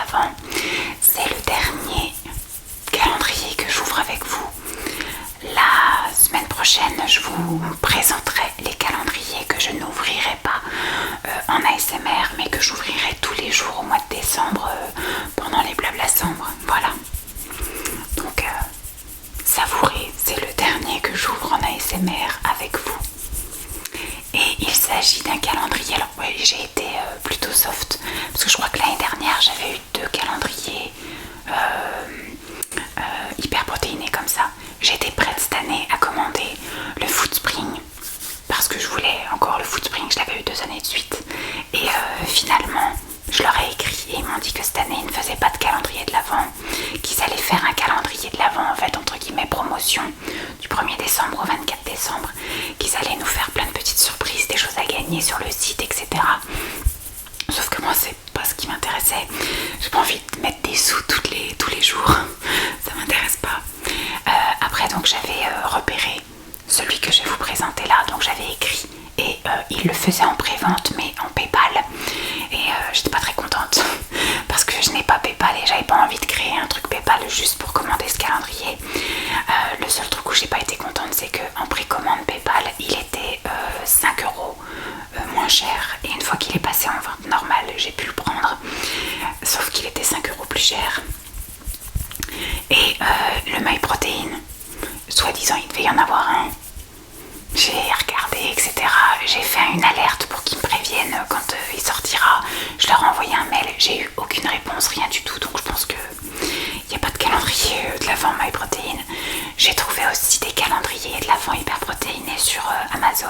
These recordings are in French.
d'Avent. C'est le dernier calendrier que j'ouvre avec vous. La semaine prochaine, je vous présenterai les calendriers que je n'ouvrirai pas en ASMR, mais que j'ouvrirai tous les jours au mois de décembre pendant les Blablassembres. Voilà. Donc, savourez, c'est le dernier que j'ouvre en ASMR avec vous. Et il s'agit d'un calendrier. Alors, oui, j'ai été plutôt soft parce que je crois que l'année dernière, j'avais eu 2 calendriers hyper protéinés comme ça. J'étais prête cette année à commander le Foodspring parce que je voulais encore le Foodspring, je l'avais eu 2 années de suite. Et finalement, je leur ai écrit et ils m'ont dit que cette année, ils ne faisaient pas de calendrier de l'Avent, qu'ils allaient faire un calendrier de l'Avent, en fait, entre guillemets, promotion du 1er décembre au 24 décembre, qu'ils allaient nous faire plein de petites surprises, des choses à gagner sur le site, etc. Sauf que moi, c'est pas ce qui m'intéressait. J'ai pas envie de mettre des sous tous les jours. Ça m'intéresse pas. Après, donc, j'avais repéré celui que je vais vous présenter là. Donc, j'avais écrit et il le faisait en pré-vente, mais en PayPal. Et j'étais pas très contente parce que je n'ai pas PayPal et j'avais pas envie de créer un truc PayPal juste pour commander ce calendrier. Le seul truc où j'ai pas été contente, c'est qu'en précommande PayPal, il était 5 € moins cher, et une fois qu'il est passé en vente normale, j'ai pu le prendre, sauf qu'il était 5 € plus cher. Et le MyProtein, soi-disant il devait y en avoir un. J'ai regardé, etc. J'ai fait une alerte pour qu'ils me préviennent quand il sortira. Je leur ai envoyé un mail, j'ai eu aucune réponse, rien du tout. Donc je pense que il n'y a pas de calendrier de l'Avent MyProtein. J'ai trouvé aussi des calendriers de l'Avent hyper protéinés sur Amazon.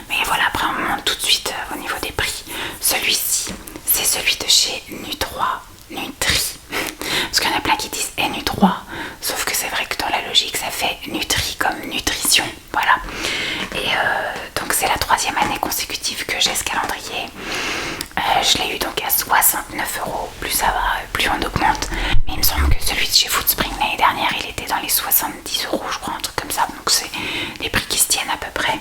Mais voilà, après on monte tout de suite au niveau des prix. Celui-ci, c'est celui de chez Nu3 Nutri. Parce qu'il y en a plein qui disent NU3, sauf que c'est vrai que dans la logique ça fait Nutri comme nutrition, voilà. Et donc c'est la 3e année consécutive que j'ai ce calendrier. Je l'ai eu donc à 69 €, plus ça va, plus on augmente. Mais il me semble que celui de chez Foodspring l'année dernière, il était dans les 70 €, je crois, un truc comme ça. Donc c'est les prix qui se tiennent à peu près.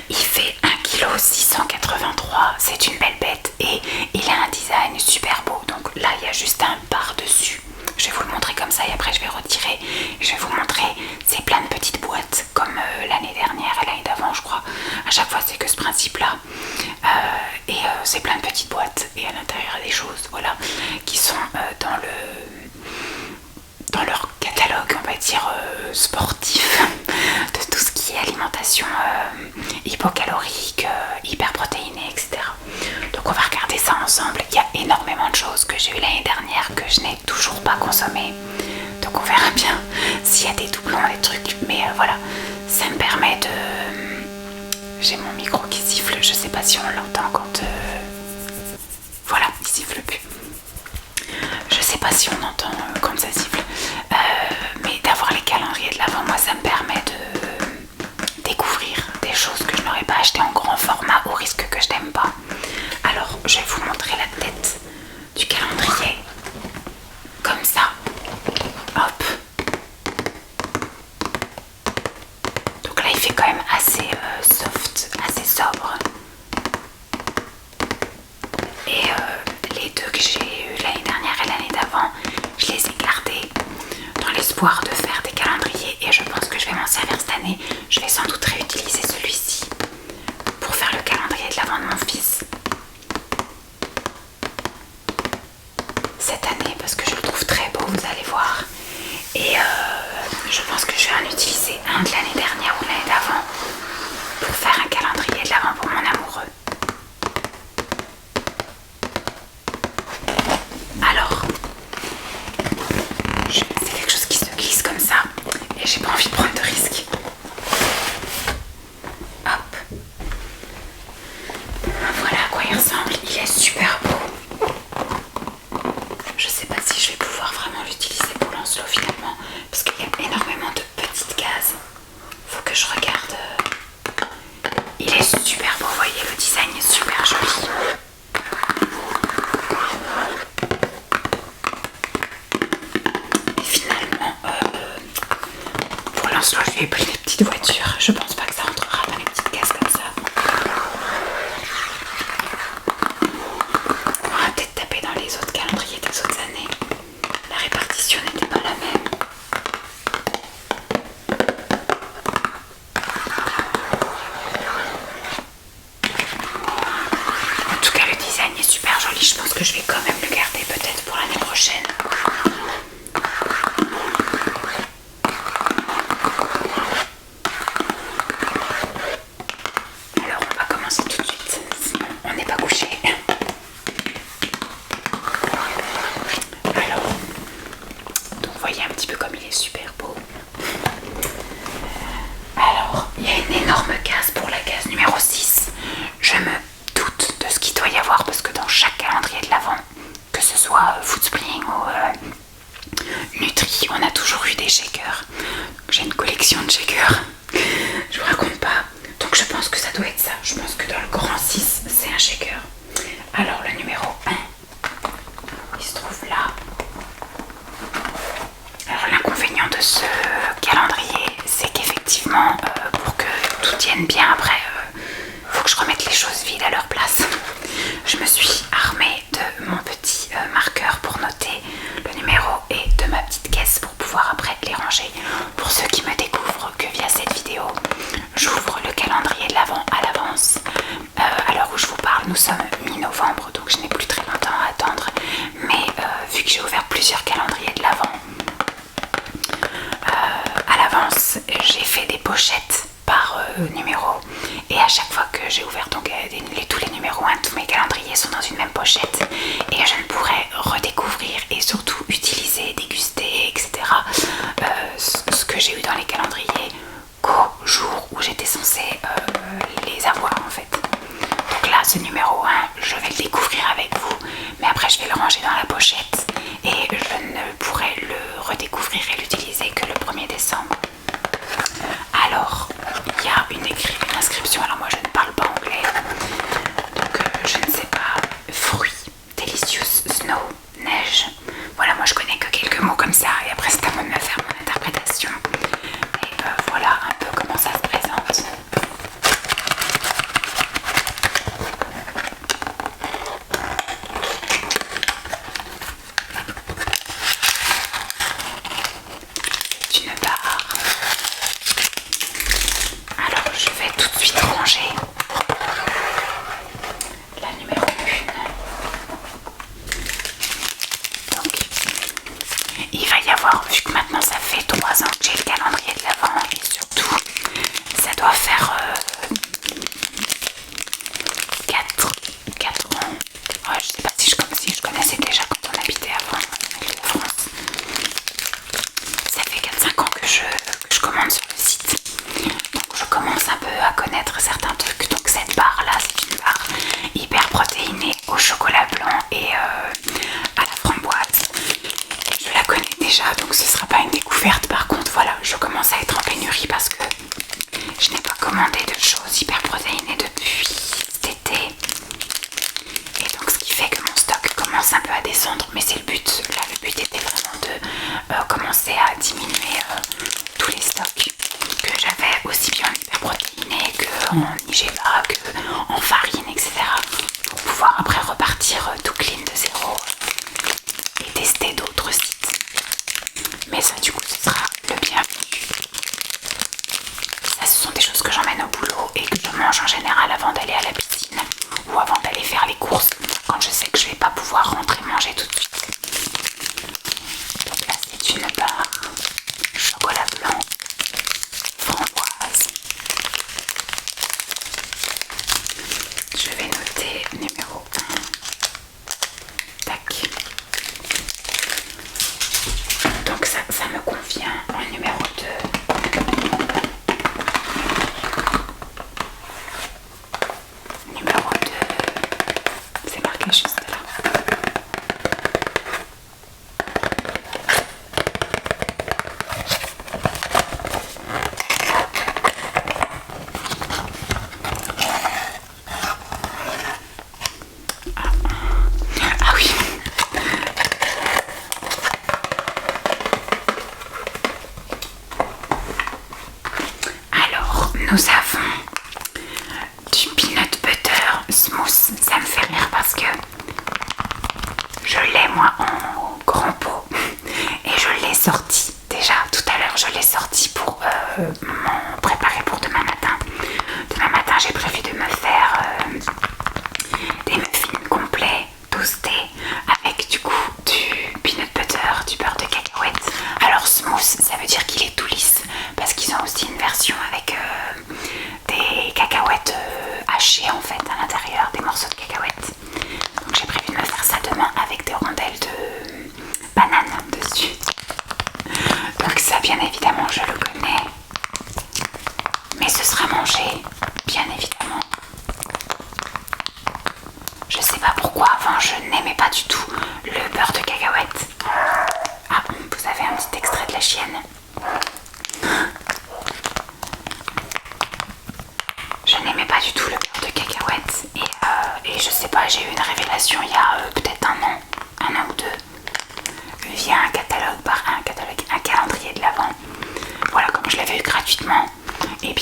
Il fait 1,683 kg, c'est une belle bête et il a un design super beau. Donc là il y a juste un par-dessus. Je vais vous le montrer comme ça et après je vais retirer. Je vais vous montrer, c'est plein de petites boîtes comme l'année dernière et l'année d'avant je crois. À chaque fois c'est que ce principe là. C'est plein de petites boîtes et à l'intérieur il y a des choses, voilà, qui sont dans leur catalogue, on va dire, sportif, de tout ce qui est alimentation hypocalorique, hyperprotéinée, etc. Donc on va regarder ça ensemble. Il y a énormément de choses que j'ai eu l'année dernière que je n'ai toujours pas consommées. Donc on verra bien s'il y a des doublons, des trucs. Mais voilà, ça me permet de... J'ai mon micro qui siffle, je sais pas si on l'entend quand... Voilà, il siffle plus. Je sais pas si on entend quand ça siffle. Mais d'avoir les calendriers de l'Avent, moi ça me permet de découvrir des choses que je n'aurais pas achetées en grand format au risque que je n'aime pas. Alors je vais vous montrer la tête du calendrier comme ça. Hop. Donc là il fait quand même assez soft, assez sobre. Et les 2 que j'ai eu l'année dernière et l'année d'avant, je les ai gardés dans l'espoir de faire des calendriers et je pense que je vais m'en servir cette année. Je vais sans doute réutiliser celui-ci pour faire le calendrier de l'Avent de mon fils cette année parce que je le trouve très beau, vous allez voir. Et je pense que je vais en utiliser un de l'année dernière ou l'année d'avant pour faire un calendrier de l'Avent pour mon amoureux. Alors, c'est quelque chose qui se glisse comme ça et j'ai pas envie de prendre de risques. Hop. Voilà à quoi il ressemble, il est super beau. Je sais pas si je vais pouvoir vraiment l'utiliser pour Lancelot finalement parce qu'il y a énormément de petites cases. Faut que je regarde. Il est super beau, vous voyez, le design est super joli. Et finalement, pour Lancelot, je lui ai pris les petites voitures. Je pense pas que ça rentrera dans les petites cases comme ça. On va peut-être taper dans les autres calendriers. prochaine. Alors on va commencer tout de suite, sinon on n'est pas couché. Alors, donc vous voyez un petit peu comme il est super beau. Alors, il y a une énorme case pour la case numéro 6. Je me doute de ce qu'il doit y avoir parce que dans chaque calendrier de l'Avent, que ce soit Foodspring ou Nutri, on a toujours eu des shakers. J'ai une collection de shakers. Je vous raconte pas. Donc je pense que ça doit être ça. Je pense que dans le grand 6, c'est un shaker. Alors le numéro 1, il se trouve là. Alors l'inconvénient de ce calendrier, c'est qu'effectivement, pour que tout tienne bien après, faut que je remette les choses vides à leur place. Je me suis armée de mon petit marqueur pour noter le numéro et de ma petite caisse pour pouvoir après les ranger. Pour ceux qui me découvrent que via cette vidéo, j'ouvre le calendrier de l'Avent à l'avance. À l'heure où je vous parle, nous sommes mi-novembre, donc je n'ai plus très longtemps à attendre. Mais vu que j'ai ouvert plusieurs calendriers de l'Avent à l'avance, j'ai fait des pochettes par numéro, et à chaque fois que j'ai ouvert donc tous les numéros 1, tous mes calendriers sont dans une même pochette, et je ne pourrais redécouvrir et surtout utiliser, déguster, etc. Ce que j'ai eu dans les calendriers qu'au jour où j'étais censée les avoir en fait. Donc là, ce numéro 1, je vais le découvrir avec vous, mais après je vais le ranger dans la pochette et je ne pourrai le redécouvrir et l'utiliser que le 1er décembre. Alors, il y a une inscription, alors moi je ne parle pas anglais, donc je ne sais pas, fruits, delicious, snow, neige. Voilà, moi je connais que quelques mots comme ça et après c'est à moi de me faire mon interprétation. Et voilà un peu comment ça se présente. C'est une barre. Alors je vais tout de suite ranger la numéro 1. Donc il va y avoir, vu que maintenant ça fait 3 ans que j'ai le calendrier de l'Avent, et surtout ça doit faire 4 ans. Ouais, je sais pas si je connaissais déjà quand on habitait avant en Ile-de-France. Ça fait 4-5 ans que je commande sur le site. Donc je commence un peu à connaître certains trucs. Donc cette barre là, c'est une barre hyper protéinée au chocolat blanc et à la framboise. Et je la connais déjà, donc ce sera pas une découverte. Par contre voilà, je commence à être en pénurie parce que je n'ai pas commandé de choses hyper protéinées depuis cet été. Et donc ce qui fait que mon stock commence un peu à descendre, mais c'est le but. Là le but était vraiment de commencer à diminuer tous les stocks que j'avais, aussi bien en hyperprotéinés que en IGA, que en farine, etc. pour pouvoir après repartir tout clean de zéro et tester d'autres sites. Mais ça du coup ce sera le bienvenu. Ça ce sont des choses que j'emmène au boulot et que je mange en général avant d'aller à la piscine ou avant d'aller faire les courses quand je sais que je vais pas pouvoir rentrer manger tout de suite. Donc là c'est une barre chocolat blanc, framboise. Je vais noter numéro 1. Tac. Donc ça me convient. En numéro 2. Numéro 2. C'est marqué juste là. Ah oui. Alors, nous avons du peanut butter smooth. Ça me fait rire parce que je l'ai moi en grand pot et je l'ai sorti déjà tout à l'heure. Je l'ai sorti pour m'en préparer pour demain matin. Demain matin, j'ai prévu de me faire des muffins complets toastés avec du coup du peanut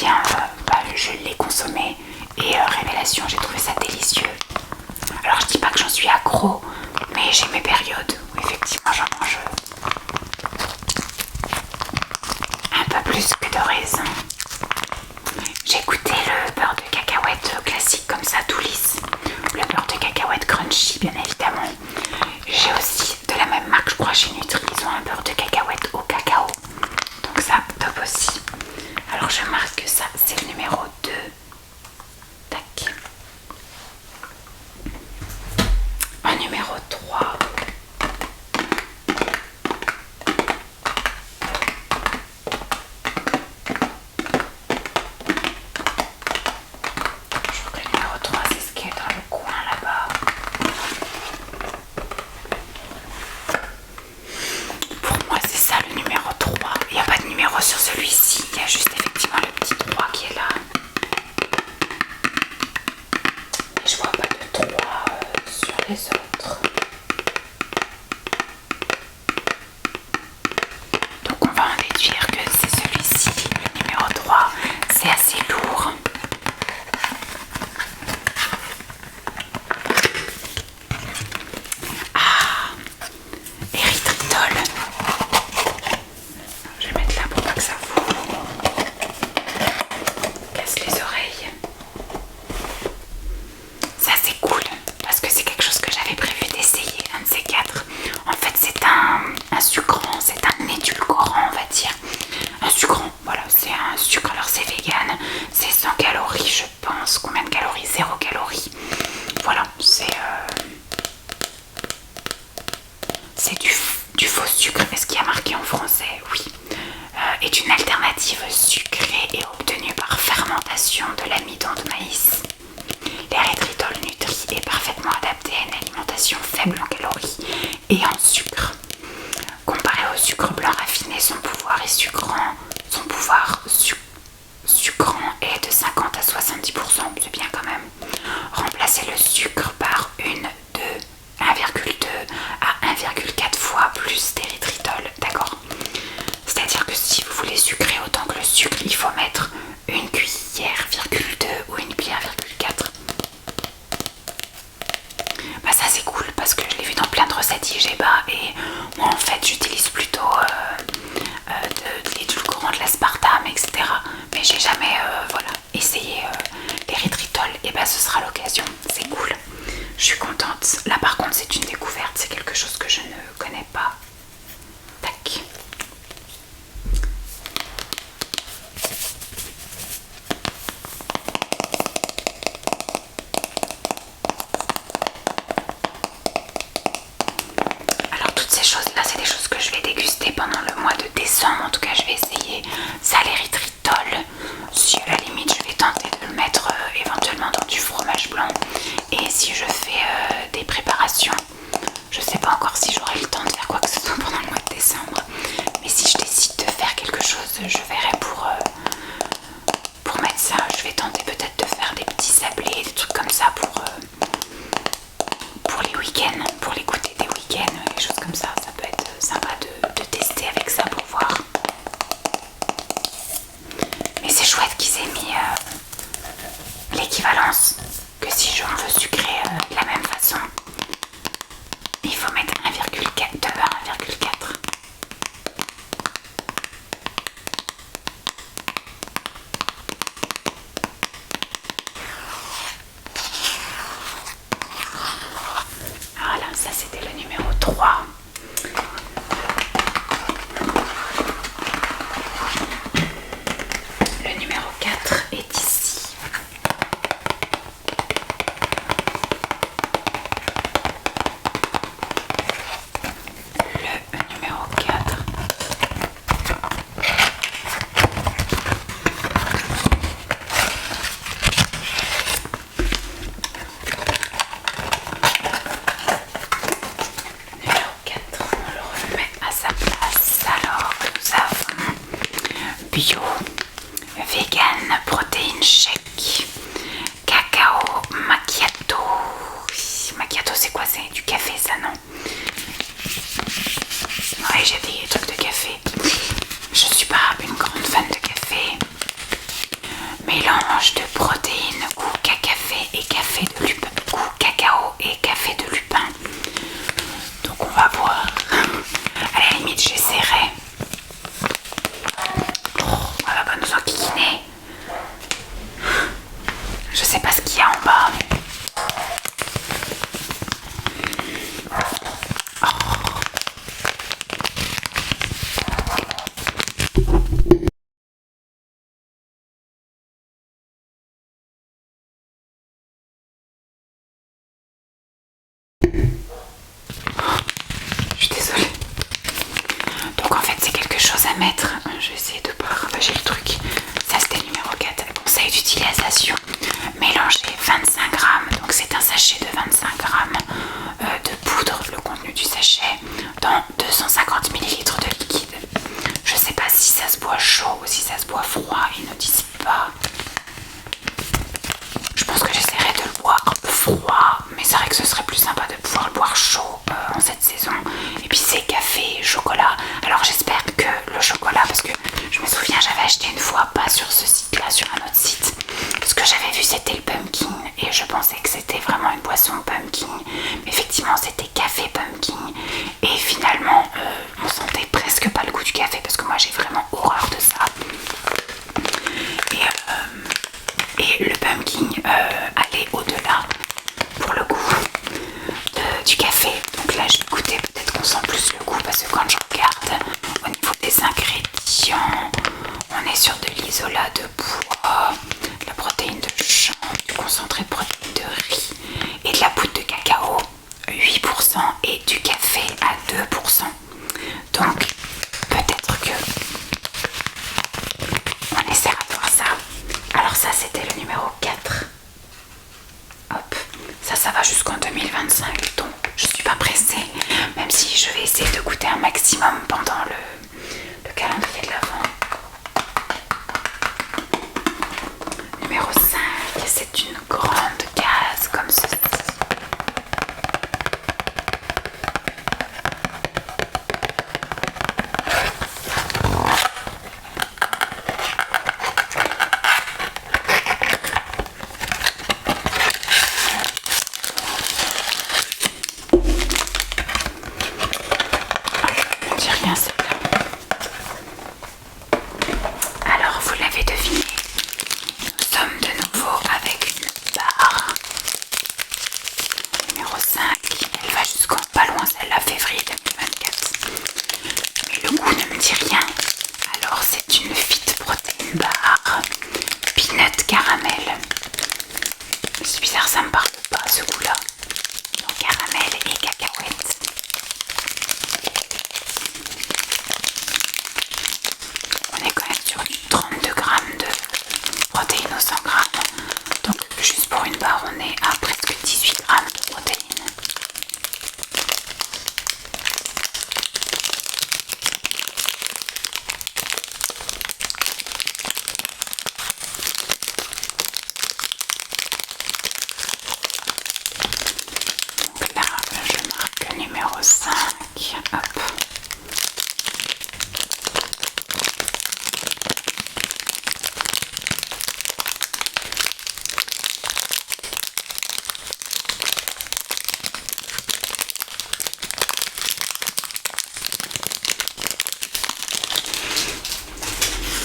bien, je l'ai consommé et révélation, j'ai trouvé ça délicieux. Alors je dis pas que j'en suis accro, mais j'ai mes périodes où effectivement j'en mange un peu plus que de raison. J'ai goûté le beurre de cacahuète classique comme ça, tout lisse. Le beurre de cacahuète crunchy, bien évidemment. J'ai aussi de la même marque, je crois, chez Nutri, ils ont un beurre de cacahuète au cacao. Donc ça, top aussi. Alors je marque que ça, c'est le numéro 2. Tac. En numéro 3. Je crois que le numéro 3, c'est ce qui est dans le coin là-bas. Pour moi, c'est ça le numéro 3. Il n'y a pas de numéro sur celui-ci. Il y a juste effectivement le petit 3 qui est là. Et je vois pas de 3 sur les autres. Donc on va en déduire que c'est celui-ci, le numéro 3. C'est assez lourd. Ah, érythritol. Je vais mettre là pour pas que ça vous casse les oreilles. Ça c'est cool parce que c'est quelque chose que j'avais prévu d'essayer, un de ces quatre. En fait c'est un sucrant, c'est un édulcorant on va dire. Un sucrant, voilà, c'est un sucre, alors c'est vegan, c'est 100 calories je pense. Combien de calories? 0 calories. Voilà, c'est du faux sucre. Est-ce qu'il y a marqué en français? Oui. Est une alternative sucrée et obtenue par fermentation de l'amidon de maïs. L'érythritol Nutri est parfaitement adapté à une alimentation faible en calories et en sucre. Comparé au sucre blanc raffiné, son pouvoir sucrant est de 50 à 70%, c'est bien quand même. Remplacez le sucre par de 1,2 à 1,4 fois plus d'érythritol, d'accord? C'est-à-dire que si vous voulez sucrer autant que le sucre, il faut mettre une cuillère, 2 ou une cuillère, 4. Bah ça c'est cool parce que je l'ai vu dans plein de recettes IGBA et moi en fait j'utilise plutôt de l'édulcorant, de l'aspartame, etc. Mais j'ai jamais essayé l'érythritol et bah ce sera l'occasion, c'est cool. Je suis contente. Là par contre c'est une découverte, c'est quelque chose que je ne connais pas. Tac. Alors toutes ces choses là c'est des choses que je vais déguster pendant le mois de décembre. En tout cas je vais essayer ça, l'érythritol. Si à la limite je vais tenter de le mettre éventuellement dans du fromage blanc. Et si je fais des préparations, je sais pas encore si j'aurai le temps de faire quoi que ce soit pendant le mois de décembre. Mais si je décide de faire quelque chose, je verrai pour mettre ça. Je vais tenter peut-être de faire des petits sablés, des trucs comme ça pour les week-ends, pour les goûter des week-ends, des choses comme ça. Ça peut être sympa de tester avec ça pour voir. Mais c'est chouette qu'ils aient mis l'équivalence, que si j'en veux sucrer de la même façon, il faut mettre 1,4 de 1,4. Voilà, ça c'était le numéro 3. Le numéro 4 est ici. Le numéro 4. Numéro 4, on le remet à sa place. Alors, nous avons bio, vegan, protéine shake, cacao macchiato. Macchiato, c'est quoi? C'est du café, ça, non? Ouais, j'ai des trucs de café. Je suis pas une grande fan de café. mettre, je vais essayer de pas ravager le truc. Ça c'était le numéro 4. Conseil d'utilisation. Mélanger 25 grammes, donc c'est un sachet de 25 grammes de poudre, le contenu du sachet, dans 250 ml de liquide. Je sais pas si ça se boit chaud ou si ça se boit froid, ils ne disent pas. Je pense que j'essaierai de le boire froid, mais c'est vrai que ce serait plus sympa de pouvoir le boire chaud en cette saison. Et puis c'est café et chocolat. Alors j'espère que le chocolat, parce que je me souviens j'avais acheté une fois, pas sur ce site là, sur un autre site. Ce que j'avais vu c'était le pumpkin et je pensais que c'était vraiment une boisson pumpkin. Mais effectivement c'était café pumpkin et finalement on sentait presque pas le goût du café parce que moi j'ai vraiment horreur de ça. Et le pumpkin allait au-delà pour le goût du café. Donc là je vais goûter, peut-être qu'on sent plus le goût parce que quand je regarde au niveau des ingrédients, on est sur de l'isolat de pois, de la protéine de chanvre, du concentré de protéines de riz et de la poudre de cacao 8% et du café à 2%. Donc peut-être que on essaiera de voir ça. Alors ça c'était le numéro 4. Hop, ça va jusqu'en 2025, donc je suis pas pressée, même si je vais essayer de goûter un maximum pendant le calendrier de l'Avent. Numéro 5, c'est une grande case comme ceci. Alors vous l'avez deviné, nous sommes de nouveau avec une barre numéro 5, elle va jusqu'en pas loin celle-là, février 2024. Mais le goût ne me dit rien. Alors c'est une Fit Protein Bar Peanut Caramel. C'est bizarre, ça me parle pas ce goût-là. Donc caramel et cacahuète. On est quand même sur du 32 grammes de protéines au 100 grammes. Donc juste pour une barre, on est à presque 18 grammes de protéines. Donc là, je marque le numéro 5. Hop.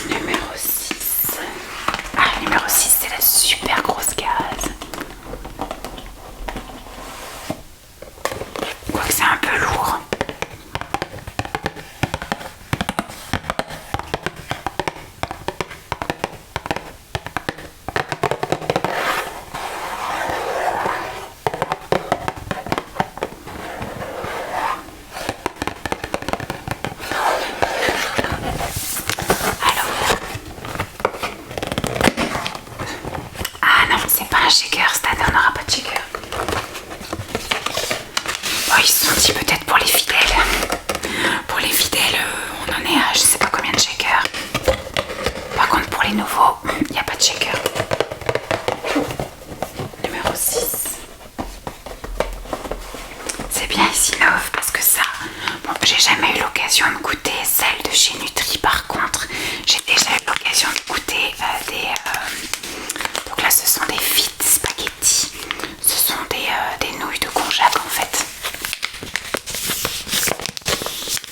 Numéro 6. Ah, numéro 6, c'est la super grosse case. Quoique c'est un peu lourd. Ah non, c'est pas un shaker, cette année on n'aura pas de shaker. Bon, ils se sont dit peut-être pour les fidèles. Pour les fidèles, on en est à je sais pas combien de shakers. Par contre, pour les nouveaux, il n'y a pas de shaker. Numéro 6. C'est bien ici Nov parce que ça, bon, j'ai jamais eu l'occasion de goûter celle de chez Nutri. Par contre, j'ai déjà eu l'occasion de goûter donc là ce sont des fit spaghetti. Ce sont des nouilles de konjac en fait.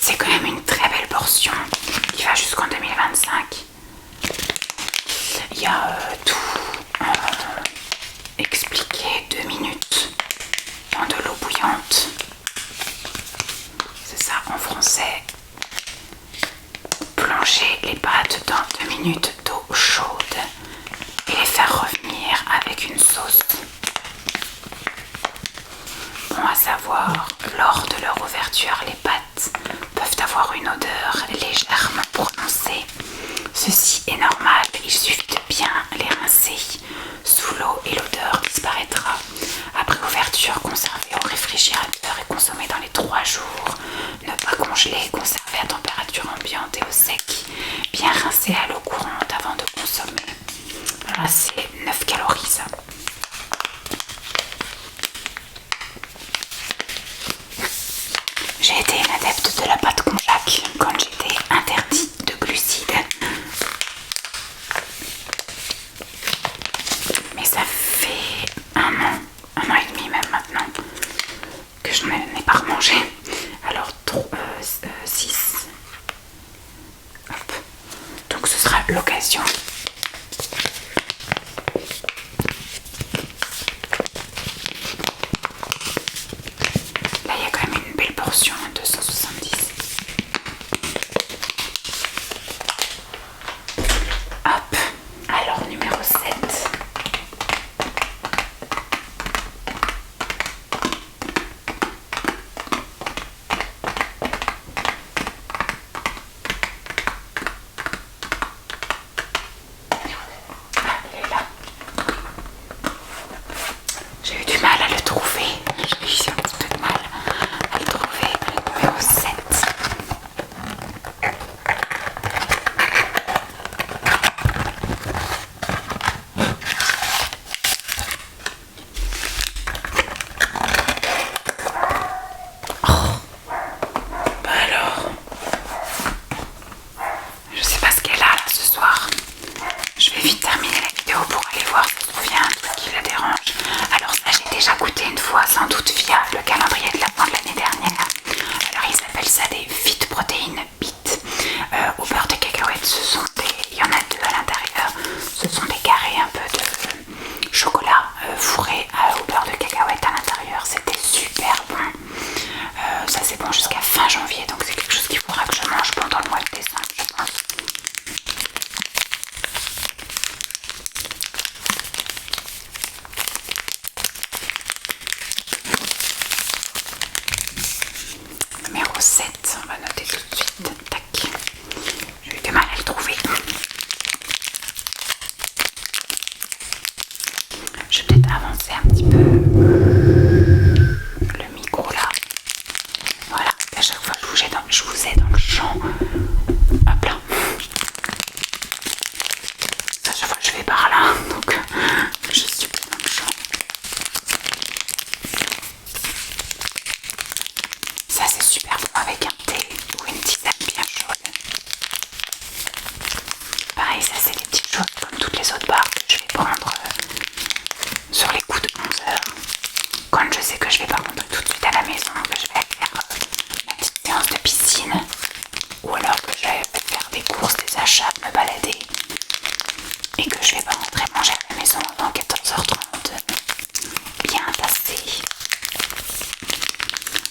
C'est quand même une très belle portion qui va jusqu'en 2025. Il y a tout expliqué, 2 minutes dans de l'eau bouillante. C'est ça en français. Plonger les pâtes dans 2 minutes d'eau chaude et les faire revenir avec une sauce. Bon à savoir, lors de leur ouverture, les pâtes peuvent avoir une odeur légèrement prononcée. congelé, conservé à température ambiante et au sec, bien rincé à l'eau courante avant de consommer. Voilà, c'est 9 calories ça. J'ai été une adepte de la pâte konjac quand j'étais interdite de glucides. Mais ça fait un an et demi même maintenant, que je n'ai pas remangé. Alors 6. Hop. Donc ce sera l'occasion. Là il y a quand même une belle portion, 270. Hop. Alors numéro 7. J'ai eu du mal à le trouver. J'ai eu un petit peu de mal à le trouver. Le numéro 7. Bah alors, je sais pas ce qu'elle a là ce soir. Je vais vite terminer la vidéo pour aller voir si je trouve un truc qui la dérange. Alors ça j'ai déjà goûté une fois, sans doute via le calendrier de l'Avent de l'année dernière. Alors ils appellent ça des Fit Protein Bits au beurre de cacahuète. Ce sont il y en a deux à l'intérieur. Ce sont des carrés un peu de chocolat fourré au beurre de cacahuète à l'intérieur. C'était super bon. Ça c'est bon jusqu'à fin janvier, donc c'est quelque chose qu'il faudra que je mange pendant le mois de décembre, je pense. Numéro 7, on va noter tout de suite. Tac. J'ai eu du mal à le trouver. Je vais peut-être avancer un petit peu le micro là. Voilà, à chaque fois je vous ai dans le champ. Hop là. À chaque fois je vais par là, donc je suis dans le champ. Ça c'est super bon avec un thé ou une tisane bien chaude. Pareil, ça c'est des petites choses comme toutes les autres barres que je vais prendre sur les coups de 11h. Quand je sais que je vais pas rentrer tout de suite à la maison, que je vais aller faire ma petite séance de piscine. Ou alors que je vais faire des courses, des achats, me balader. Et que je vais pas rentrer manger à la maison avant 14h30. Bien tassé.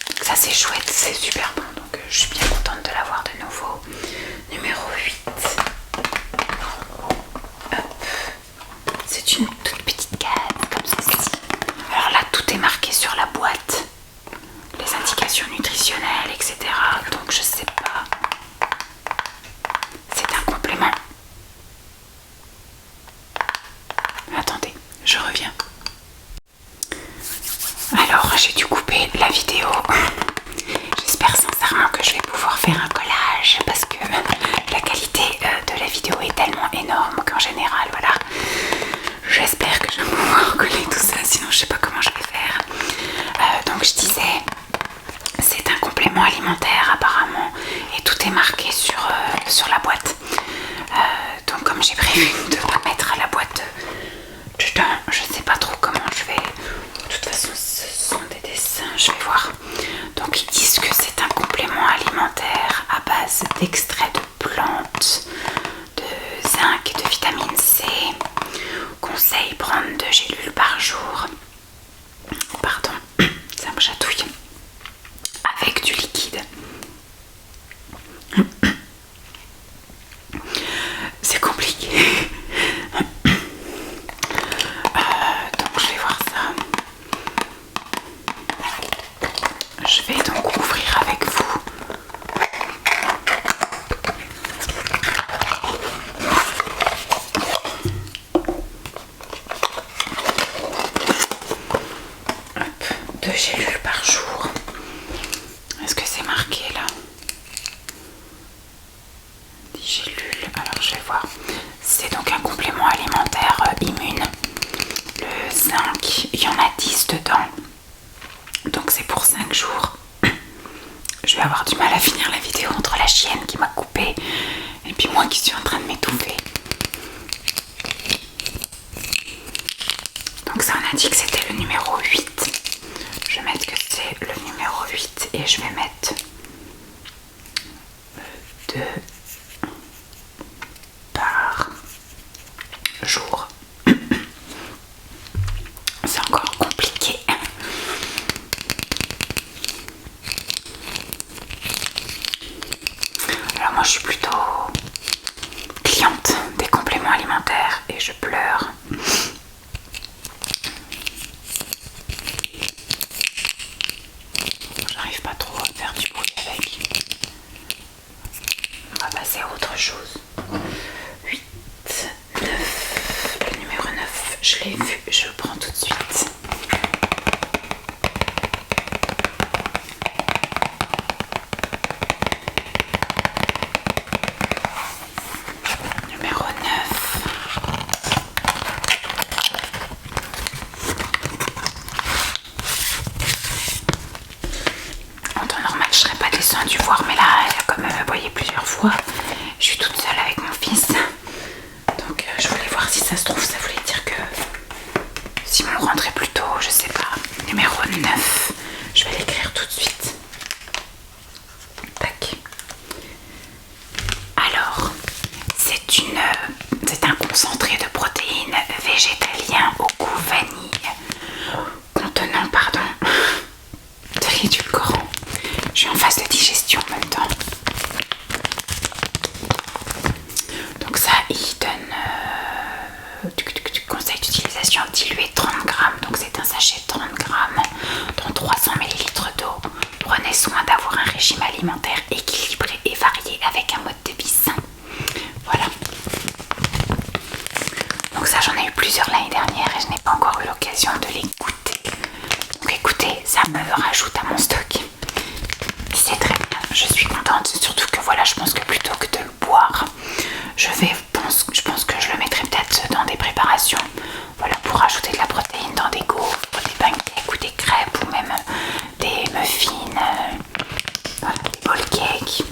Donc ça c'est chouette, c'est super bon. Donc je suis bien contente de l'avoir de nouveau. Numéro 8. Hop. C'est une toute petite case comme ceci. Alors là tout est marqué sur la boîte. Les indications nutritionnelles, etc. Donc je sais pas. C'est un complément. Attendez, je reviens. Alors j'ai dû couper la vidéo. J'espère sincèrement que je vais pouvoir faire un collage parce que la qualité de la vidéo est tellement énorme qu'en général, voilà. J'espère que je vais pouvoir coller tout ça, sinon je sais pas comment je vais faire. Donc je disais, c'est un complément alimentaire apparemment et tout est marqué sur la boîte. Donc comme j'ai prévu de pas mettre la boîte dedans, je sais pas trop comment je vais. De toute façon ce sont des dessins, je vais voir. Donc ils disent que c'est un complément alimentaire à base d'extraits de plantes, de zinc et de vitamine C. Conseil prendre 2 gélules par jour. Pardon, ça me chatouille. Avec du liquide. C'est compliqué. Donc je vais voir ça. Je vais donc ouvrir avec vous voir. C'est donc un complément alimentaire immune. Le zinc, il y en a 10 dedans. Donc c'est pour 5 jours. Je vais avoir du mal à finir la vidéo entre la chienne qui m'a coupé et puis moi qui suis en train de m'étouffer. Donc ça, on a dit que c'était le numéro 8. Je vais mettre que c'est le numéro 8 et je vais mettre 2 par jour. C'est encore compliqué. Alors moi je suis plutôt cliente des compléments alimentaires et je pleure. J'arrive pas trop à faire du bruit avec. On va passer à autre chose. 8, 9, le numéro 9, je l'ai vu, je le prends tout de suite. Numéro 9. En temps normal, je serais pas descendue voir, mais là, comme vous voyez plusieurs fois, je suis toute seule avec mon fils. Donc, je voulais voir si ça se trouve, ça voulait dire que si on rentrait plus tôt, je sais pas. Numéro 9, je vais l'écrire tout de suite. Tac. Alors, c'est un concentré de protéines végétalien au goût vanille, contenant, de l'édulcorant. Je suis en phase de digestion en même temps. Donc ça, il donne conseil d'utilisation dilué 30 grammes. Donc c'est un sachet de 30 grammes dans 300 ml d'eau. Prenez soin d'avoir un régime alimentaire équilibré et varié avec un mode de vie sain. Voilà. Donc ça, j'en ai eu plusieurs l'année dernière et je n'ai pas encore eu l'occasion de les goûter. Donc écoutez, ça me rajoute à mon stock. C'est très bien, je suis contente. Surtout que voilà, je pense que plutôt que de le boire, je pense que je le mettrai peut-être dans des préparations. Voilà, pour rajouter de la protéine dans des gaufres, des pancakes ou des crêpes ou même des muffins, voilà, des ball cakes.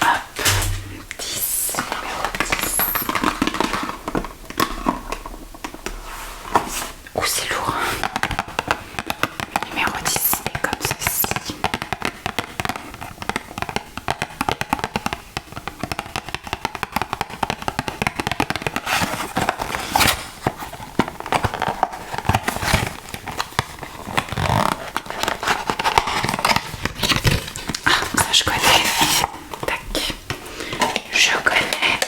Hop, 10, numéro 10. Ouh, c'est lourd. Le numéro 10 est comme ceci. Ah, ça je connais. Tac. Je connais.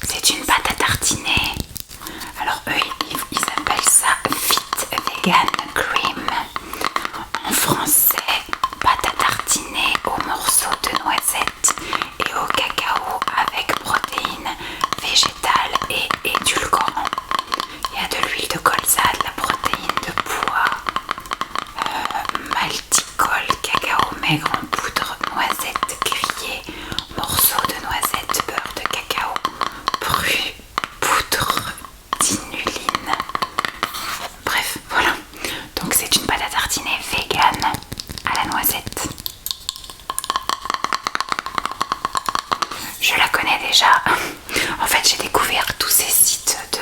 C'est une pâte à tartiner. Alors eux, ils appellent ça Fit Vegan Cream. En français, pâte à tartiner aux morceaux de noisettes et au cacao avec protéines végétales et édulcorants. Il y a de l'huile de colza, de la protéine de pois, malticol, cacao maigre en poudre, noisettes grillées, morceaux de noisettes, beurre de cacao, poudre d'inuline. Bref, voilà. Donc c'est une pâte à tartiner vegan à la noisette. Je la connais déjà. En fait, j'ai découvert tous ces sites de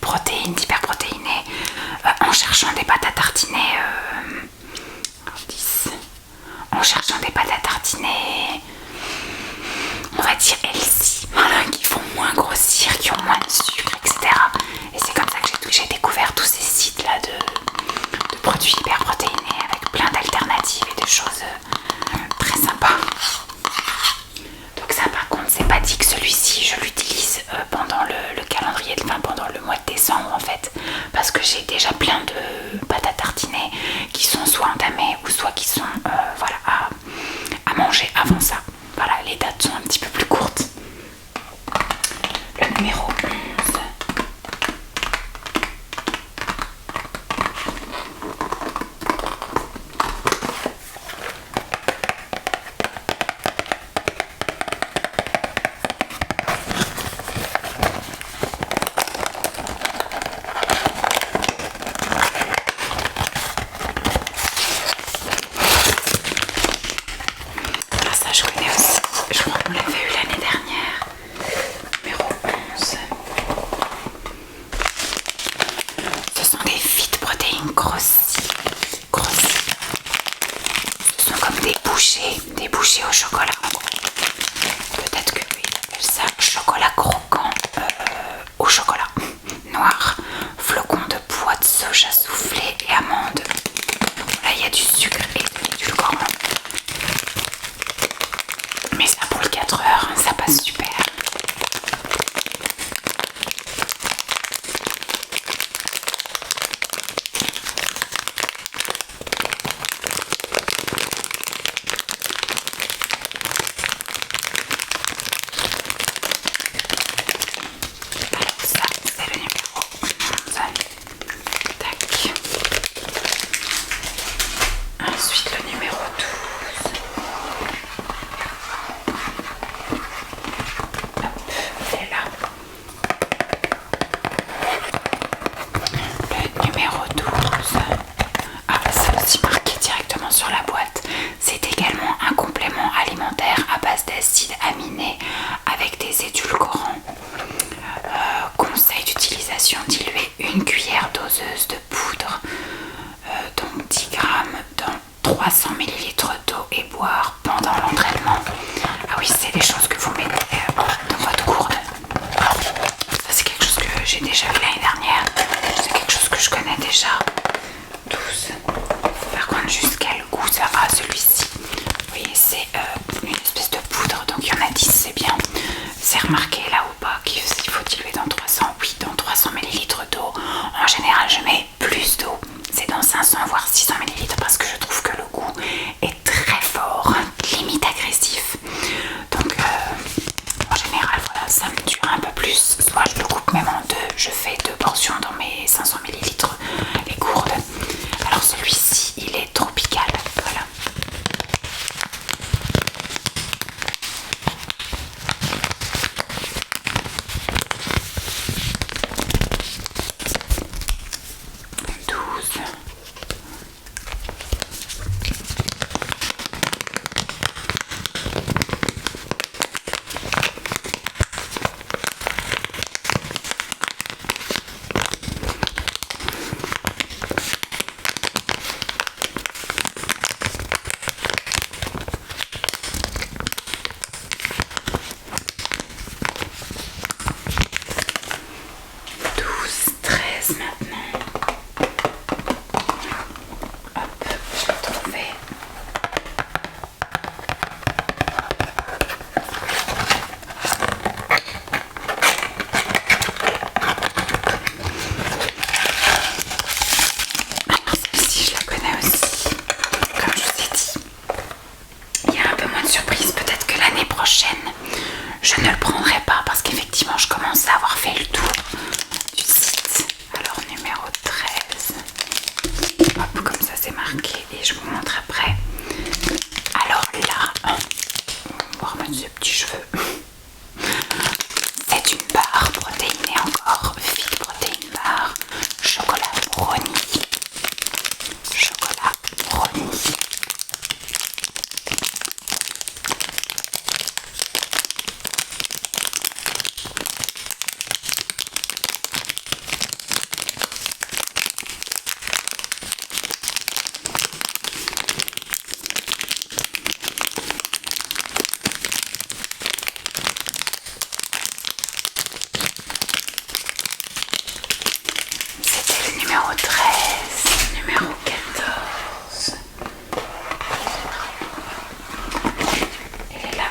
protéines, d'hyperprotéinés en cherchant des pâtes à tartiner. En cherchant des pâtes à tartiner, on va dire healthy, voilà, qui font moins grossir, qui ont moins de sucre, etc. Et c'est comme ça que j'ai découvert tous ces sites là de produits hyper protéinés avec plein d'alternatives et de choses très sympas. Donc ça, par contre, c'est pas dit que celui-ci je l'utilise pendant le calendrier, pendant le mois de décembre en fait, parce que j'ai déjà plein de pâtes à tartiner qui sont soit entamées ou soit qui sont voilà, à manger avant ça. Voilà, les dates bouchée au chocolat en gros. Peut-être que oui, ils appellent ça chocolat croquant au chocolat noir, flocons de pois de soja soufflé et amandes. Là il y a du sucre et de l'édulcorant. Mais ça pour le 4 heures, ça passe super. Alors ça, c'est le numéro 11. Tac. Ensuite le numéro 12. Hop, elle est là. Le numéro 12. Ah, c'est aussi marqué directement sur la boîte. C'est également un complément alimentaire à base d'acides aminés avec des édulcorants. Conseil d'utilisation, diluer une cuillère doseuse de poudre, donc 10 grammes dans 300 ml d'eau et boire pendant l'entraînement. Ah oui, c'est des choses que vous mettez dans votre gourde. Ça c'est quelque chose que j'ai déjà vu l'année dernière. C'est quelque chose que je connais déjà. 12. Par contre, jusqu'à le goût, ça va celui-ci. Vous voyez, c'est une espèce de poudre, donc il y en a 10, c'est bien. C'est remarqué là ou pas qu'il faut diluer dans 300, oui, dans 300 ml d'eau. En général, je mets plus d'eau. C'est dans 500 voire 600 ml parce que je trouve que le goût est très fort, limite agressif. Donc, en général, voilà, ça me dure un peu plus. Soit je le coupe même en deux, je fais 2 portions dans mes 500 ml, les gourdes. Alors celui-ci, il est tropical, voilà. Maintenant, hop, je l'ai trouvé. Alors celle-ci, je la connais aussi. Comme je vous ai dit, il y a un peu moins de surprise. Peut-être que l'année prochaine, je ne le prendrai pas parce qu'effectivement, je commence à avoir fait le tour du site. Alors numéro 13. Hop, comme ça c'est marqué et je vous montre après. Alors là, on va remettre ces petits cheveux. C'est une barre protéinée encore, Fit Protein Bar, chocolat brownie. Chocolat brownie. C'était le numéro 13, numéro 14. Elle est là.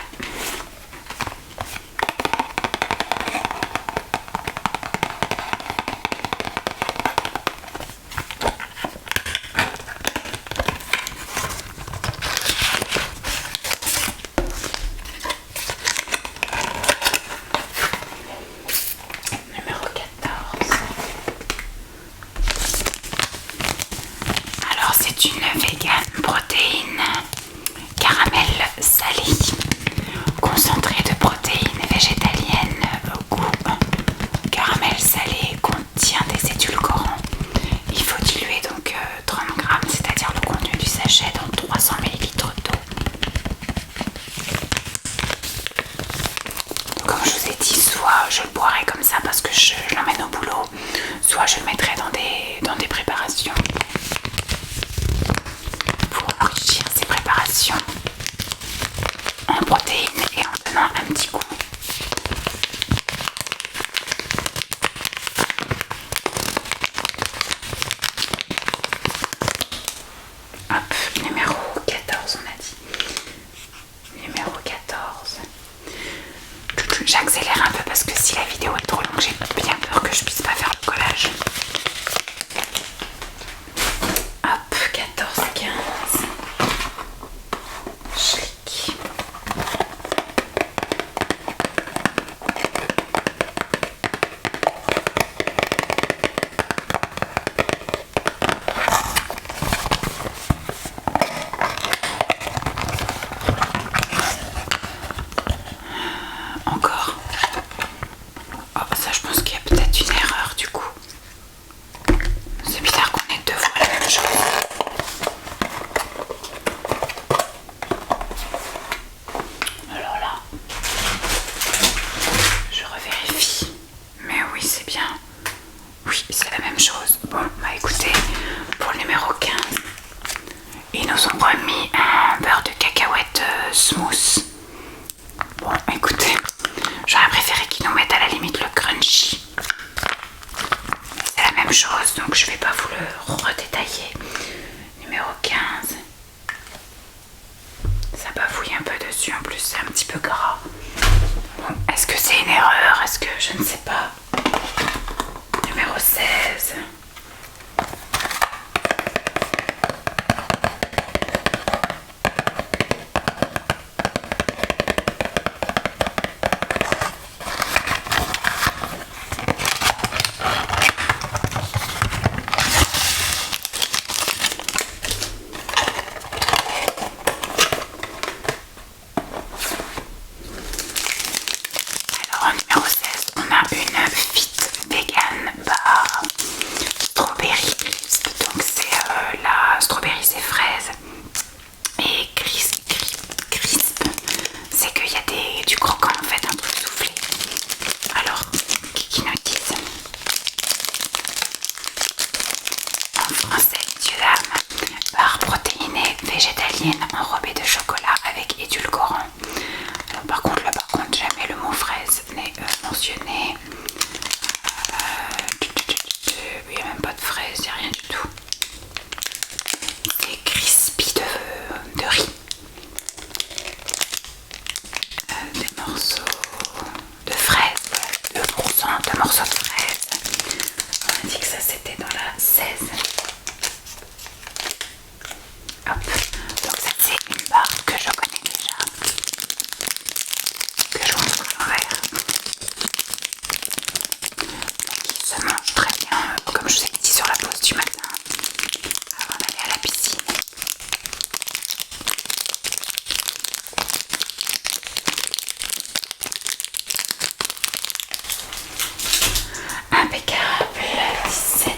Numéro 14. Alors c'est une vegan protéine caramel salé, concentré de protéines végétaliennes au goût caramel salé, contient des édulcorants. Il faut diluer donc 30 grammes, c'est-à-dire le contenu du sachet dans 300 ml d'eau. Comme je vous ai dit, soit je le boirai comme ça parce que je l'emmène au boulot, soit je le mettrai dans des préparations pour enrichir ces préparations. nous ont remis un beurre de cacahuète smooth. Bon, écoutez, j'aurais préféré qu'ils nous mettent à la limite le crunchy. C'est la même chose, donc je vais pas vous le redétailler. Numéro 15. Ça bafouille un peu dessus, en plus c'est un petit peu gras. Bon, est-ce que c'est une erreur? Est-ce que je ne sais pas? Numéro 16. Alors en numéro 16, on a une Fit Vegan Bar Strawberry Crisp. Donc c'est la strawberry c'est fraise et crisp, c'est qu'il y a du croquant en fait, un truc soufflé. Alors, qui nous disent en français, messieurs dames, barre protéinée végétalienne enrobée de chocolat avec édulcorant. Alors par contre là, jamais le mot fraise n'est mentionné. Il n'y a même pas de fraise, il n'y a rien du tout. C'est crispy de riz. Des morceaux de fraises, 2% de morceaux de fraises. On a dit que ça c'était dans la 16. Hop, donc ça c'est une barre que je connais déjà, que je vous montre à l'envers, qui se mange très bien, comme je vous ai dit, sur la pause du matin, avant d'aller à la piscine. Impeccable, 17.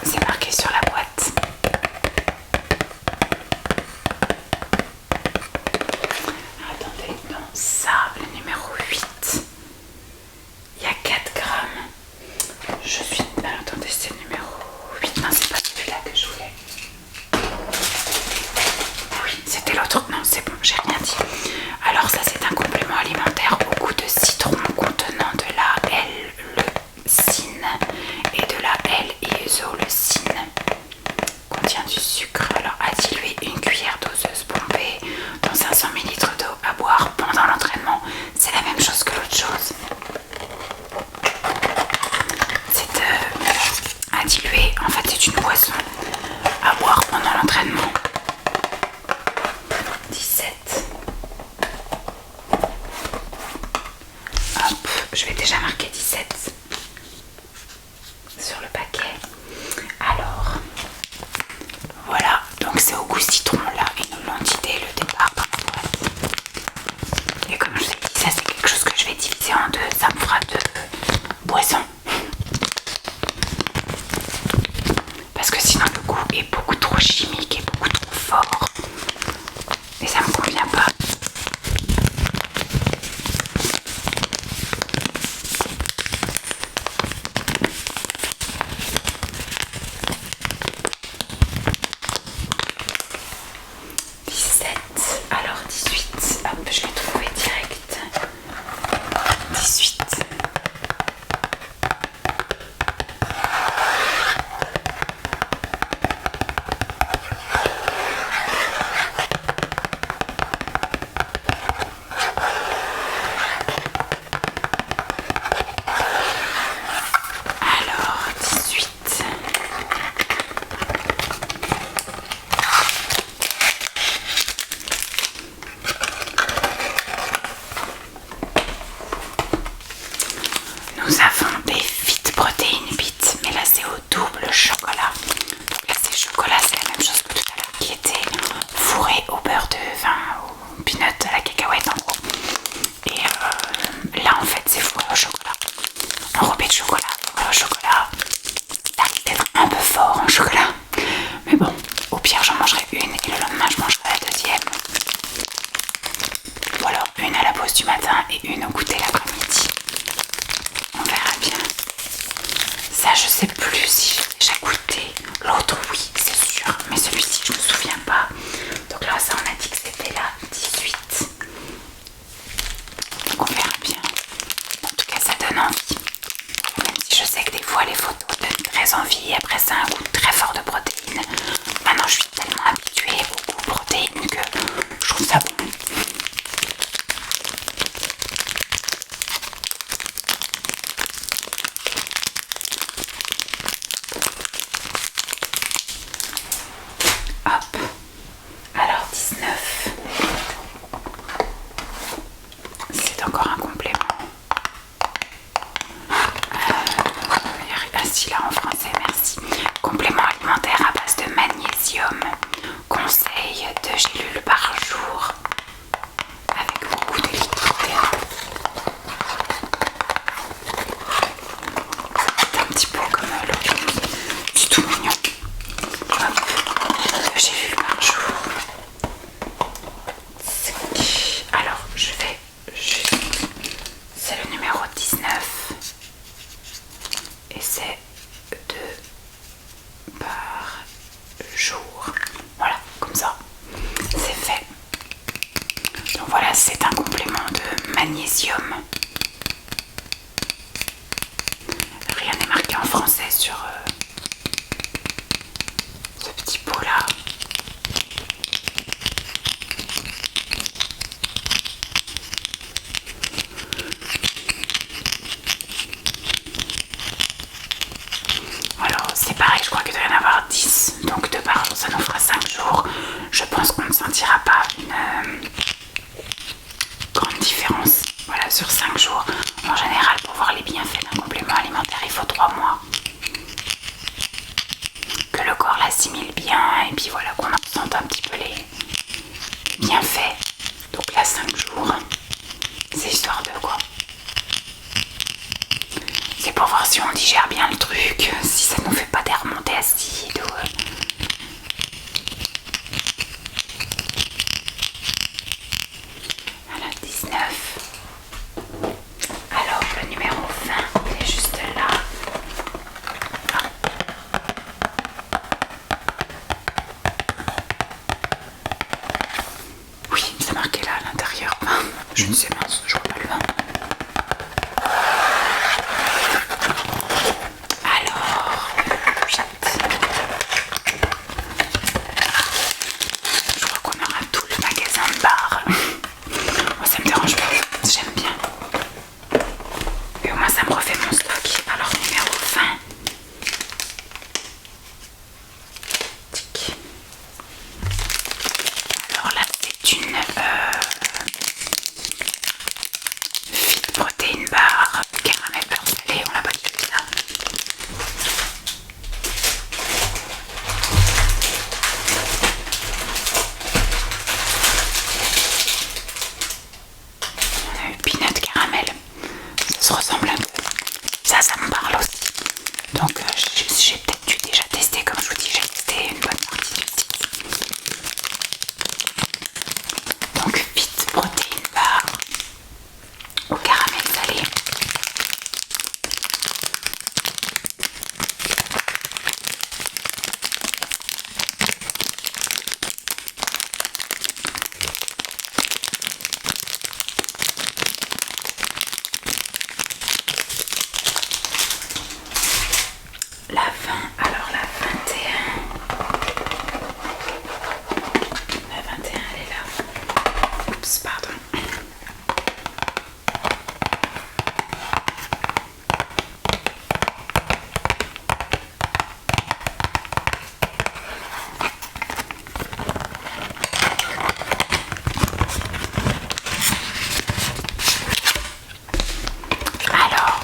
C'est marqué sur la boîte. Attendez, non, ça, le numéro 8. Il y a 4 grammes. Je suis... Alors, attendez, c'est le numéro 8. Non, c'est pas celui-là que je voulais. Oui, c'était l'autre. Non, c'est bon, j'ai rien dit. Alors ça, c'est un complément alimentaire au goût de citron contenant de la L-leucine et de la L-isoleucine. Contient du sucre. Alors à diluer une cuillère doseuse bombée dans 500 ml d'eau à boire pendant l'entraînement. C'est la même chose que l'autre chose. C'est à diluer. En fait, c'est une boisson à boire pendant l'entraînement. 17. Hop, je vais déjà marquer 17 sur le paquet. Alors, voilà, donc c'est au goût citron là, ils nous l'ont dit dès le départ dans la boîte. Et comme je vous ai dit, ça c'est quelque chose que je vais diviser en deux, ça me fera deux boissons. Parce que sinon le goût est beaucoup trop chimique et beaucoup trop fort. Et ça me convient pas. Alors 18, hop, je l'ai trouvé direct. 18. Ça, je sais plus si j'ai déjà goûté. L'autre, oui, c'est sûr. Mais celui-ci, je me souviens pas. Donc là, ça, on a dit que c'était la 18. Donc on verra bien. En tout cas, ça donne envie. Même si je sais que des fois, les photos donnent très envie. Après, ça a un goût très fort de protéines. Maintenant, je suis tellement habituée au goût de protéines que je trouve ça bon. Hop, alors 19, c'est encore un complément. Ah si, là en français, merci. Complément alimentaire à base de magnésium, conseil de gélules par jour, avec beaucoup de liquide. C'est un petit peu comme l'autre, c'est tout mignon. Hop, 2 gélules par jour. Alors, je vais juste... C'est le numéro 19. Et c'est 2 par jour. Voilà, comme ça, c'est fait. Donc voilà, c'est un complément de magnésium. Rien n'est marqué en français sur ce petit pot là. Alors c'est pareil, je crois qu'il doit y en avoir 10. Donc 2 par jour, ça nous fera 5 jours. Je pense qu'on ne sentira pas une grande différence. Voilà, sur 5 jours. En général, pour voir les bienfaits d'un complément alimentaire, il faut 3 mois. Que le corps l'assimile bien et puis voilà, qu'on en ressente un petit peu les bienfaits. Donc là, 5 jours, c'est histoire de quoi? C'est pour voir si on digère bien le truc, si ça nous fait pas des remontées acides ou... Voilà, 19. Alors, le numéro 20, il est juste là. Oui, c'est marqué là à l'intérieur. Je ne sais pas, je vois pas le 20. Alors, 8. Je crois qu'on aura tout le magasin de bar. Moi ça me dérange pas, j'aime bien. Et au moins ça me refait mon stock. Alors numéro 20. Tic. Alors là c'est une Fit Protein Bar caramel beurre salé, on l'a pas dit là. On a eu peanut caramel, ça se ressemble un peu. Ça me parle aussi. Donc j'ai peut-être dû déjà tester, comme je vous dis, j'ai testé une bonne partie du site. Donc Fit Protein Bar au caramel salé. La 20, alors la 21. La 21, elle est là. Oups, pardon. Alors,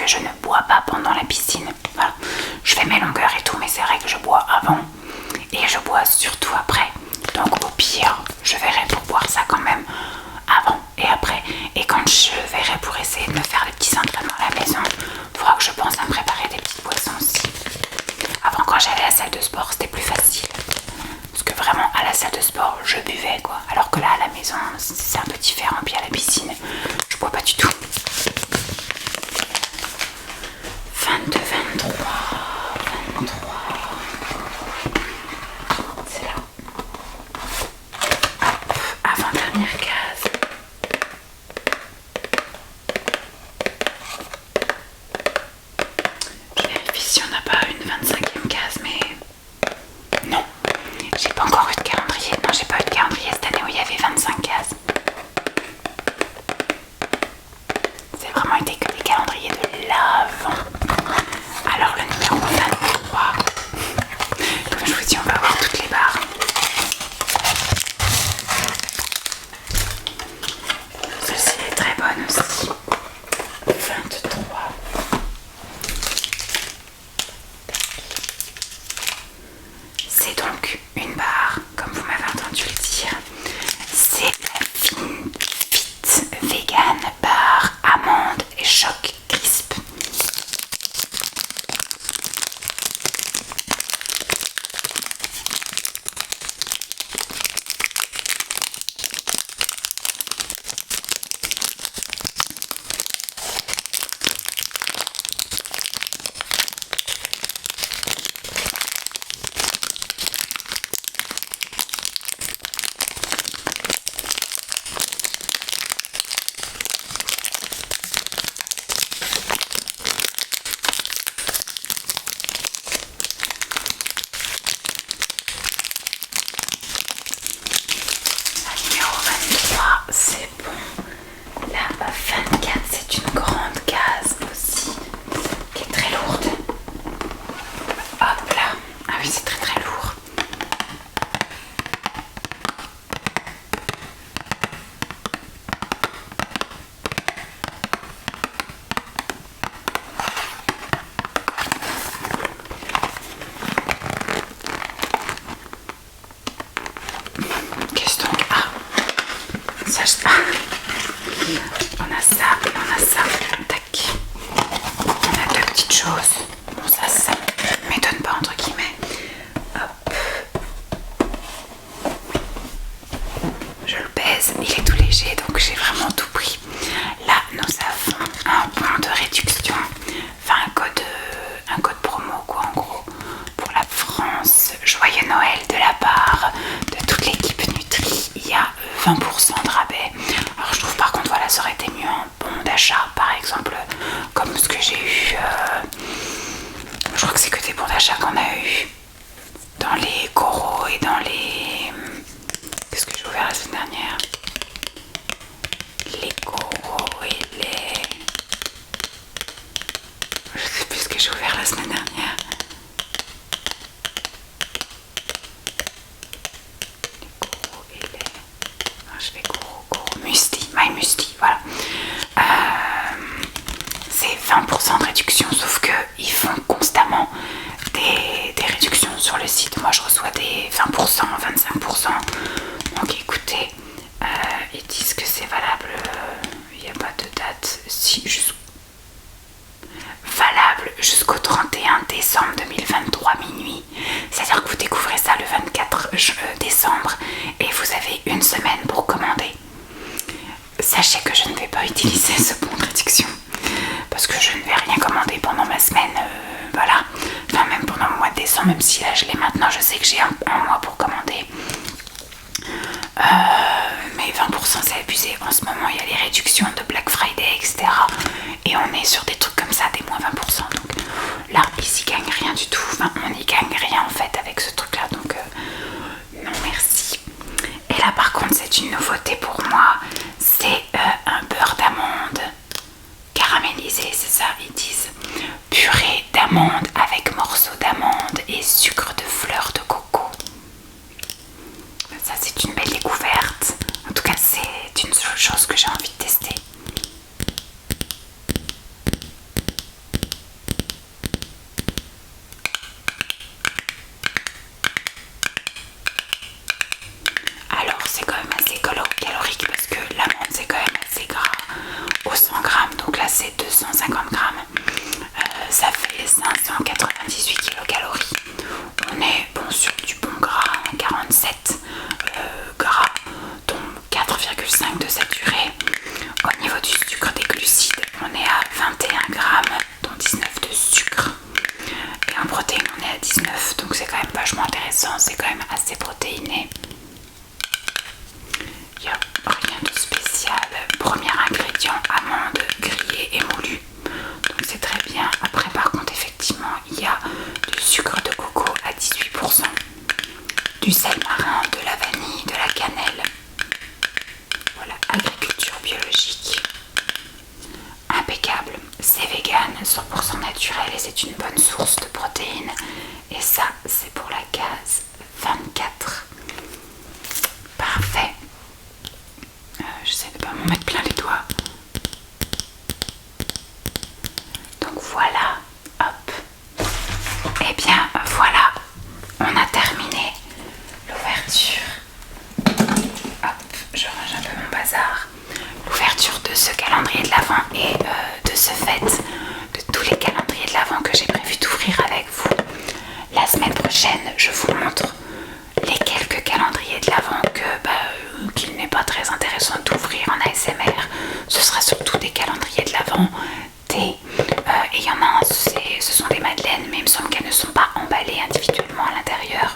que je ne bois pas pendant la piscine. Voilà. Je fais mes longueurs et tout, mais c'est vrai que je bois avant et je bois surtout après. Donc au pire, je verrai pour boire ça quand même avant et après. Et quand je verrai pour essayer de me faire des petits entraînements à la maison, il faudra que je pense à me préparer des petites boissons aussi. Avant, quand j'allais à la salle de sport, c'était plus facile. Parce que vraiment, à la salle de sport, je buvais quoi. Alors que là, à la maison, c'est un peu différent. Puis à la piscine, je bois pas du tout. 22, 23, 23. C'est là. Hop, avant-dernière case. Je vérifie si on n'a pas une 25e case, mais non. J'ai pas encore eu de calendrier. Non, j'ai pas eu de calendrier cette année où il y avait 25 cases. C'est vraiment été que des calendriers de l'avant. Alors le numéro 23, comme je vous dis, on va avoir toutes les barres. Celle-ci est très bonne aussi. 23. C'est donc une barre, comme vous m'avez entendu le dire. C'est la Fit Vegan Bar Amande et Choc Crisp. C'est bon. La 24, c'est une grande case aussi, qui est très lourde. Hop là. Ah oui, c'est très très lourd. Qu'est-ce donc? Ah, ça, on a ça et on a ça. Tac. On a deux petites choses. Bon, ça m'étonne pas entre guillemets. Hop. Je le pèse, il est tout léger, donc j'ai vraiment tout pris. Là, nous avons un bon de réduction, enfin un code promo quoi en gros, pour la France. Joyeux Noël de la part de toute l'équipe Nutri. Il y a 20% de rabais. Alors je trouve par contre, voilà, ça aurait été mieux un bon d'achat, par exemple, comme ce que j'ai eu. Je crois que c'est que des bons d'achat qu'on a eu dans les coraux et dans les... Qu'est-ce que j'ai ouvert la semaine dernière? Les coraux et les... Je sais plus ce que j'ai ouvert la semaine dernière. Les coraux et les... Non, je fais coraux, muesli, my muesli, voilà. C'est 20% de réduction, sauf qu'ils font constamment des réductions sur le site. Moi je reçois des 20%, 25%. Donc écoutez, ils disent que c'est valable, il n'y a pas de date, si valable jusqu'au 31 décembre 2023 minuit. C'est-à-dire que vous découvrez ça le 24 décembre et vous avez une semaine pour commander. Sachez que je ne vais pas utiliser ce bon de réduction parce que je ne vais rien commander pendant ma semaine, voilà, enfin même pendant le mois de décembre, même si là je l'ai maintenant, je sais que j'ai un mois pour commander. Mais 20% c'est abusé. En ce moment il y a les réductions de Black Friday, etc. Et on est sur des trucs comme ça, des moins 20%. Donc là, ils y gagnent rien du tout. Enfin, on n'y gagne rien en fait avec ce truc là. Donc non merci. Et là par contre c'est une nouveauté pour moi. C'est un beurre d'amande caramélisé, c'est ça ils disent. Purée d'amande avec morceaux d'amande et sucre de fleur de coco. Ça c'est une belle découverte. En tout cas c'est une chose que j'ai envie de tester. est à 19, donc c'est quand même vachement intéressant, c'est quand même assez protéiné. Il n'y a rien de spécial. Premier ingrédient, amandes grillées et moulues. Donc c'est très bien. Après par contre effectivement il y a du sucre de coco à 18%, du sel marin, de la vanille, de la cannelle. Voilà, agriculture biologique. Impeccable. C'est vegan, 100% naturel et c'est une bonne source de protéines. Et ça c'est pour la case 24. Parfait. J'essaie de pas m'en mettre plein les doigts. Donc voilà, hop. Et bien voilà, on a terminé l'ouverture. Hop, je range un peu mon bazar. L'ouverture de ce calendrier de l'Avent et de ce fait de tous les calendriers de l'Avent que j'ai prévu d'ouvrir avec vous. La semaine prochaine, je vous montre les quelques calendriers de l'Avent qu'il n'est pas très intéressant d'ouvrir en ASMR. Ce sera surtout des calendriers de l'Avent, et il y en a un, ce sont des madeleines, mais il me semble qu'elles ne sont pas emballées individuellement à l'intérieur.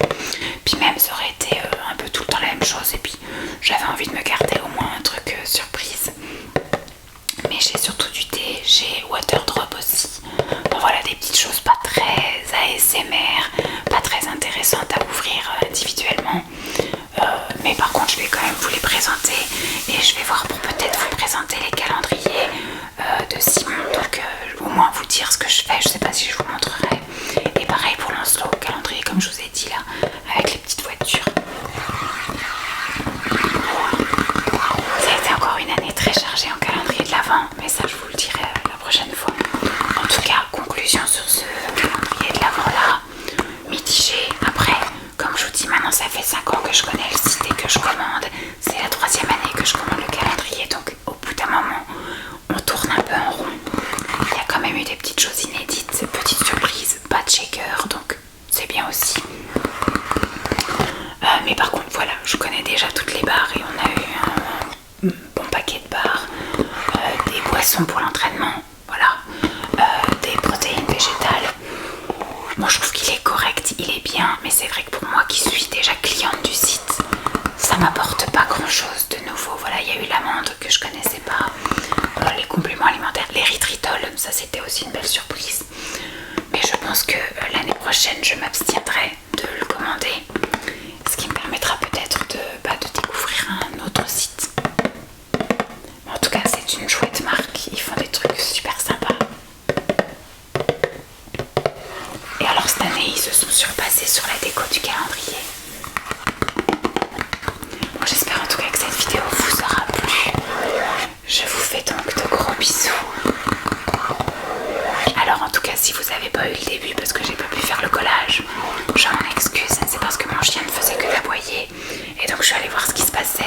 Puis même ça aurait été un peu tout le temps la même chose, et puis j'avais envie de me garder au moins un truc surprise. Mais j'ai surtout du thé, j'ai Waterdrop aussi. Bon, voilà, des petites choses pas très ASMR, pas très intéressantes à ouvrir individuellement. Mais par contre je vais quand même vous les présenter et je vais voir pour peut-être vous présenter les calendriers de Simon, donc au moins vous dire ce que je fais. Je sais pas si je vous montrerai. Et pareil pour Lancelot, calendrier comme je vous ai dit là, avec les petites voitures. Ça a été encore une année très chargée en calendrier de l'Avent, mais ça je vous le dirai la prochaine fois. En tout cas, conclusion sur ce calendrier de l'Avent là, mitigé. Après, comme je vous dis, maintenant ça fait 5 ans que je connais le site et que je commande. C'est la 3e année que je commande le calendrier, donc au bout d'un moment, on tourne un peu en rond. Il y a quand même eu des petites choses inédites, des petites surprises, pas de shaker, donc c'est bien aussi. Mais par contre, voilà, je connais déjà toutes les barres et on a eu un bon paquet de barres, des boissons pour l'entraînement, voilà, des protéines végétales. Moi je trouve qu'il est correct, il est bien, mais c'est vrai que pour moi qui suis déjà cliente du site, ça m'apporte pas grand chose de nouveau. Voilà, il y a eu l'amande que je connaissais pas, les compléments alimentaires, l'érythritol, ça c'était aussi une belle surprise. Mais je pense que l'année prochaine je m'abstiendrai de le commander, ce qui me permettra peut-être de découvrir un autre site. En tout cas c'est une chouette marque, ils font des trucs super sympas. Et alors cette année ils se sont surpassés sur la déco du calendrier. Bon, j'espère en tout cas que cette vidéo vous aura plu. Je vous fais donc de gros bisous. Alors en tout cas si vous n'avez pas eu le début parce que j'ai pas pu faire le collage, je m'en excuse, c'est parce que mon chien ne faisait que d'aboyer et donc je suis allée voir ce qui se passait.